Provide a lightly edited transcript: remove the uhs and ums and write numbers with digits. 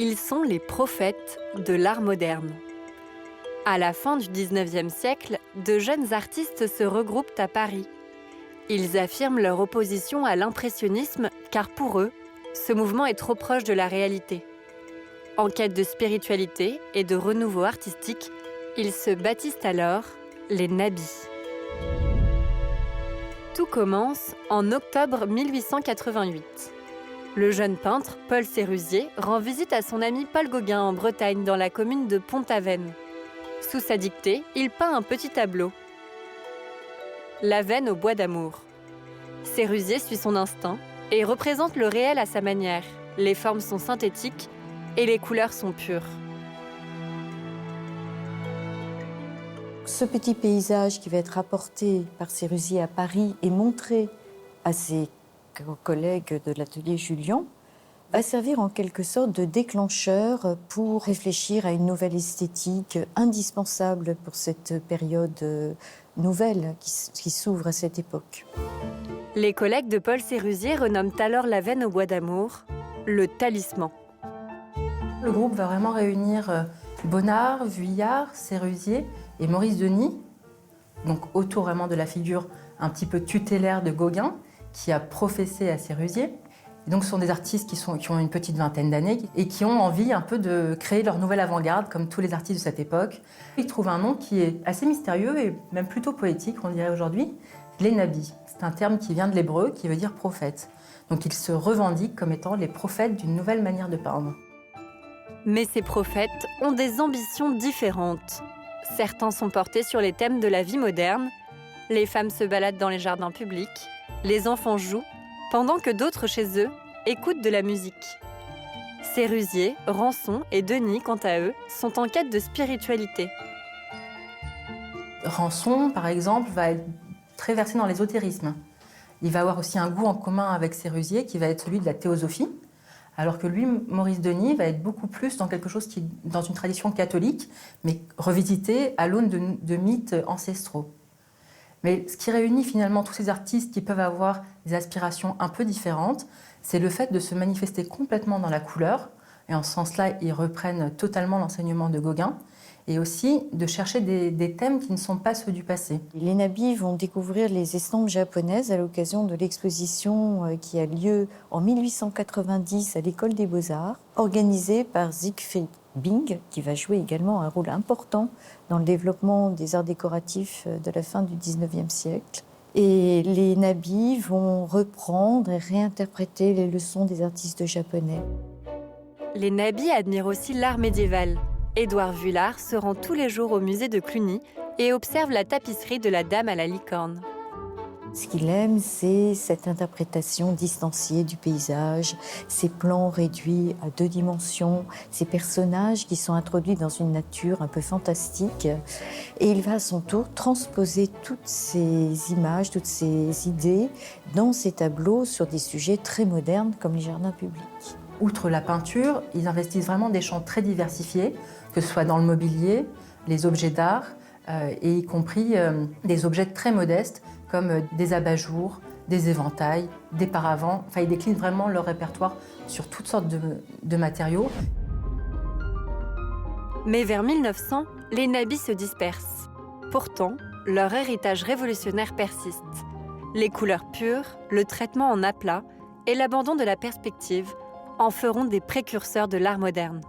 Ils sont les prophètes de l'art moderne. À la fin du XIXe siècle, de jeunes artistes se regroupent à Paris. Ils affirment leur opposition à l'impressionnisme car pour eux, ce mouvement est trop proche de la réalité. En quête de spiritualité et de renouveau artistique, ils se baptisent alors les Nabis. Tout commence en octobre 1888. Le jeune peintre, Paul Sérusier, rend visite à son ami Paul Gauguin en Bretagne, dans la commune de Pont-Aven. Sous sa dictée, il peint un petit tableau. L'Avenne au bois d'amour. Sérusier suit son instinct et représente le réel à sa manière. Les formes sont synthétiques et les couleurs sont pures. Ce petit paysage qui va être apporté par Sérusier à Paris et montré à ses collègues de l'atelier Julian va servir en quelque sorte de déclencheur pour réfléchir à une nouvelle esthétique indispensable pour cette période nouvelle qui s'ouvre à cette époque. Les collègues de Paul Sérusier renomment alors l'Avenne au bois d'amour le talisman. Le groupe va vraiment réunir Bonnard, Vuillard, Sérusier et Maurice Denis, donc autour vraiment de la figure un petit peu tutélaire de Gauguin, qui a professé à Sérusier. Et donc ce sont des artistes qui ont une petite vingtaine d'années et qui ont envie un peu de créer leur nouvelle avant-garde, comme tous les artistes de cette époque. Ils trouvent un nom qui est assez mystérieux et même plutôt poétique, on dirait aujourd'hui, les Nabis. C'est un terme qui vient de l'hébreu, qui veut dire prophète. Donc ils se revendiquent comme étant les prophètes d'une nouvelle manière de peindre. Mais ces prophètes ont des ambitions différentes. Certains sont portés sur les thèmes de la vie moderne, les femmes se baladent dans les jardins publics, les enfants jouent, pendant que d'autres chez eux écoutent de la musique. Sérusier, Rançon et Denis, quant à eux, sont en quête de spiritualité. Rançon, par exemple, va être très versé dans l'ésotérisme. Il va avoir aussi un goût en commun avec Sérusier qui va être celui de la théosophie, alors que lui, Maurice Denis, va être beaucoup plus dans quelque chose qui est dans une tradition catholique, mais revisité à l'aune de mythes ancestraux. Mais ce qui réunit finalement tous ces artistes qui peuvent avoir des aspirations un peu différentes, c'est le fait de se manifester complètement dans la couleur, et en ce sens-là, ils reprennent totalement l'enseignement de Gauguin, et aussi de chercher des thèmes qui ne sont pas ceux du passé. Les Nabis vont découvrir les estampes japonaises à l'occasion de l'exposition qui a lieu en 1890 à l'École des Beaux-Arts, organisée par Siegfried Bing, qui va jouer également un rôle important dans le développement des arts décoratifs de la fin du XIXe siècle. Et les Nabis vont reprendre et réinterpréter les leçons des artistes japonais. Les Nabis admirent aussi l'art médiéval. Édouard Vuillard se rend tous les jours au musée de Cluny et observe la tapisserie de la Dame à la licorne. Ce qu'il aime, c'est cette interprétation distanciée du paysage, ces plans réduits à 2 dimensions, ces personnages qui sont introduits dans une nature un peu fantastique. Et il va à son tour transposer toutes ces images, toutes ces idées dans ses tableaux sur des sujets très modernes comme les jardins publics. Outre la peinture, ils investissent vraiment des champs très diversifiés, que ce soit dans le mobilier, les objets d'art, et y compris des objets très modestes comme des abat-jours, des éventails, des paravents. Enfin, ils déclinent vraiment leur répertoire sur toutes sortes de matériaux. Mais vers 1900, les Nabis se dispersent. Pourtant, leur héritage révolutionnaire persiste. Les couleurs pures, le traitement en aplat et l'abandon de la perspective en feront des précurseurs de l'art moderne.